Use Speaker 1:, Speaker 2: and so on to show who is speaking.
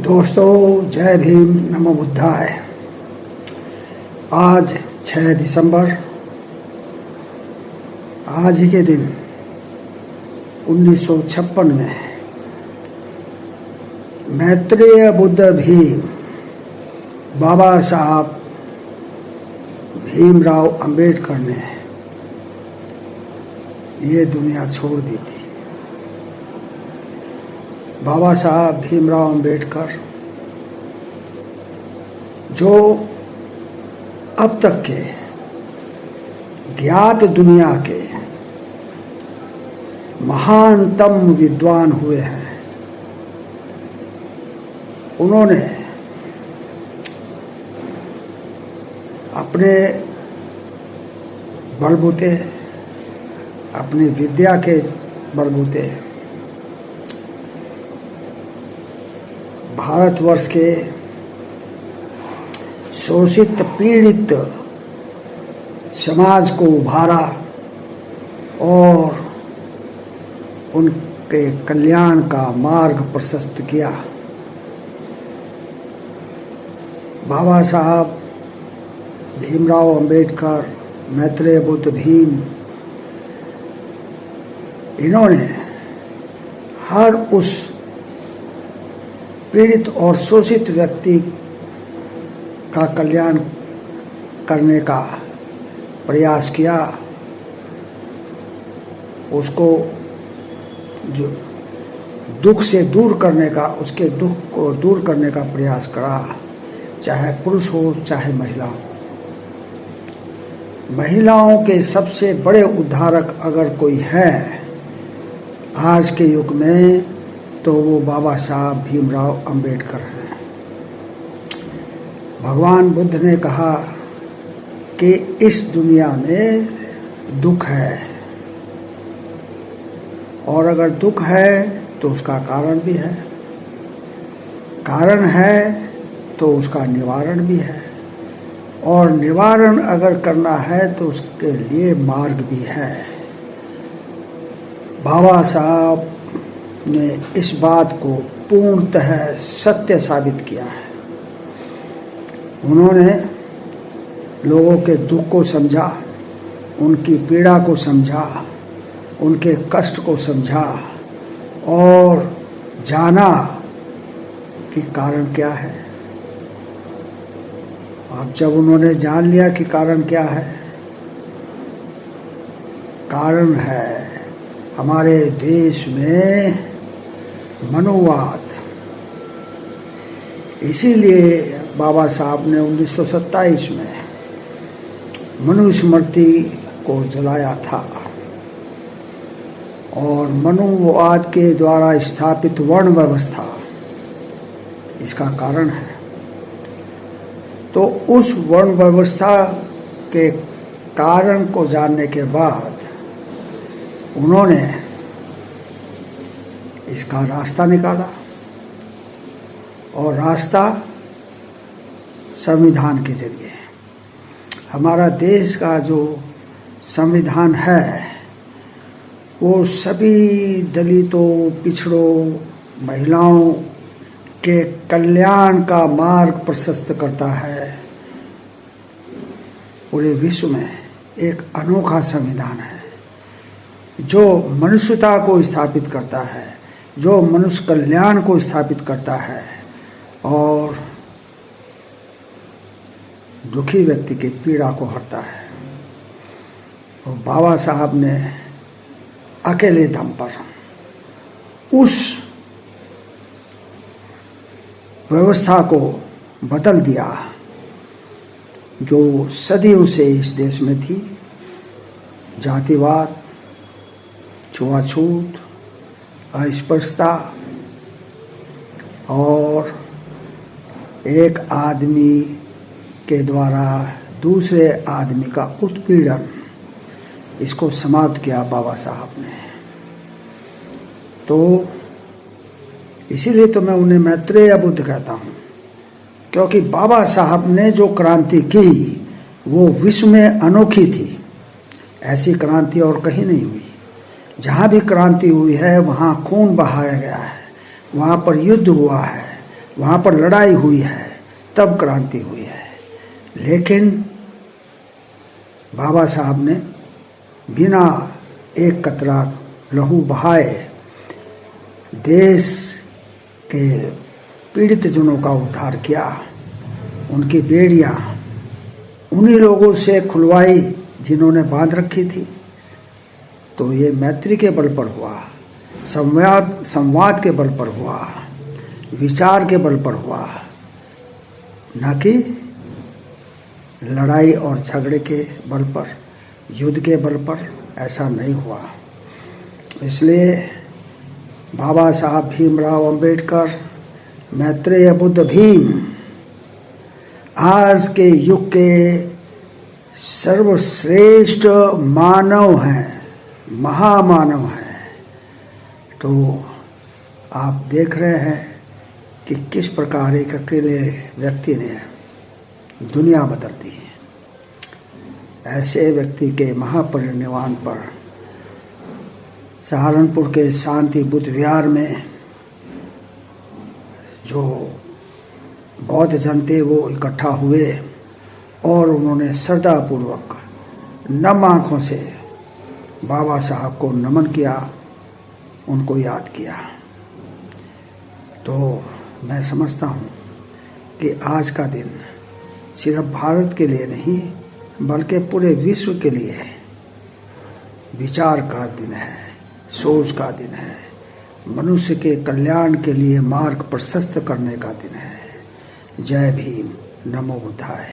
Speaker 1: दोस्तों, जय भीम, नमो बुद्धाय। आज 6 दिसंबर, आज ही के दिन 1956 में मैत्रेय बुद्ध भीम बाबा साहब भीमराव अंबेडकर ने ये दुनिया छोड़ दी थी। बाबा साहब भीमराव अंबेडकर जो अब तक के ज्ञात दुनिया के महानतम विद्वान हुए हैं, उन्होंने अपने बलबूते, अपनी विद्या के बलबूते भारतवर्ष के शोषित पीड़ित समाज को उभारा और उनके कल्याण का मार्ग प्रशस्त किया। बाबा साहब भीमराव अंबेडकर, मैत्रेय बुद्ध भीम, इन्होंने हर उस पीड़ित और शोषित व्यक्ति का कल्याण करने का प्रयास किया, उसको जो दुख से दूर करने का, उसके दुख को दूर करने का प्रयास करा, चाहे पुरुष हो चाहे महिला हो। महिलाओं के सबसे बड़े उद्धारक अगर कोई है आज के युग में, तो वो बाबा साहब भीमराव अंबेडकर हैं। भगवान बुद्ध ने कहा कि इस दुनिया में दुख है, और अगर दुख है तो उसका कारण भी है, कारण है तो उसका निवारण भी है, और निवारण अगर करना है तो उसके लिए मार्ग भी है। बाबा साहब ने इस बात को पूर्णतः सत्य साबित किया है। उन्होंने लोगों के दुख को समझा, उनकी पीड़ा को समझा, उनके कष्ट को समझा और जाना कि कारण क्या है। अब जब उन्होंने जान लिया कि कारण क्या है, कारण है हमारे देश में मनुवाद। इसीलिए बाबा साहब ने 1927 में मनुस्मृति को जलाया था, और मनुवाद के द्वारा स्थापित वर्ण व्यवस्था इसका कारण है। तो उस वर्ण व्यवस्था के कारण को जानने के बाद उन्होंने इसका रास्ता निकाला, और रास्ता संविधान के जरिए। हमारा देश का जो संविधान है वो सभी दलितों, पिछड़ों, महिलाओं के कल्याण का मार्ग प्रशस्त करता है। पूरे विश्व में एक अनोखा संविधान है जो मनुष्यता को स्थापित करता है, जो मनुष्य कल्याण को स्थापित करता है और दुखी व्यक्ति की पीड़ा को हरता है। और बाबा साहब ने अकेले दम पर उस व्यवस्था को बदल दिया जो सदियों से इस देश में थी। जातिवाद, छुआछूत, अस्पृश्यता और एक आदमी के द्वारा दूसरे आदमी का उत्पीड़न, इसको समाप्त किया बाबा साहब ने। तो इसीलिए तो मैं उन्हें मैत्रेय बुद्ध कहता हूँ, क्योंकि बाबा साहब ने जो क्रांति की वो विश्व में अनोखी थी। ऐसी क्रांति और कहीं नहीं हुई। जहाँ भी क्रांति हुई है वहाँ खून बहाया गया है, वहाँ पर युद्ध हुआ है, वहाँ पर लड़ाई हुई है, तब क्रांति हुई है। लेकिन बाबा साहब ने बिना एक कतरा लहू बहाए देश के पीड़ित जनों का उद्धार किया। उनकी बेड़ियाँ उन्हीं लोगों से खुलवाई जिन्होंने बांध रखी थी। तो ये मैत्री के बल पर हुआ, संवाद के बल पर हुआ, विचार के बल पर हुआ, न कि लड़ाई और झगड़े के बल पर, युद्ध के बल पर ऐसा नहीं हुआ। इसलिए बाबा साहब भीमराव अंबेडकर, मैत्रेय बुद्ध भीम आज के युग के सर्वश्रेष्ठ मानव हैं, महामानव हैं। तो आप देख रहे हैं कि किस प्रकार एक अकेले व्यक्ति ने दुनिया बदल दी। ऐसे व्यक्ति के महापरिनिर्वाण पर सहारनपुर के शांति बुद्ध विहार में जो बौद्ध जन थे वो इकट्ठा हुए और उन्होंने श्रद्धापूर्वक नम आँखों से बाबा साहब को नमन किया, उनको याद किया। तो मैं समझता हूँ कि आज का दिन सिर्फ भारत के लिए नहीं बल्कि पूरे विश्व के लिए विचार का दिन है, सोच का दिन है, मनुष्य के कल्याण के लिए मार्ग प्रशस्त करने का दिन है। जय भीम, नमो बुद्धाय।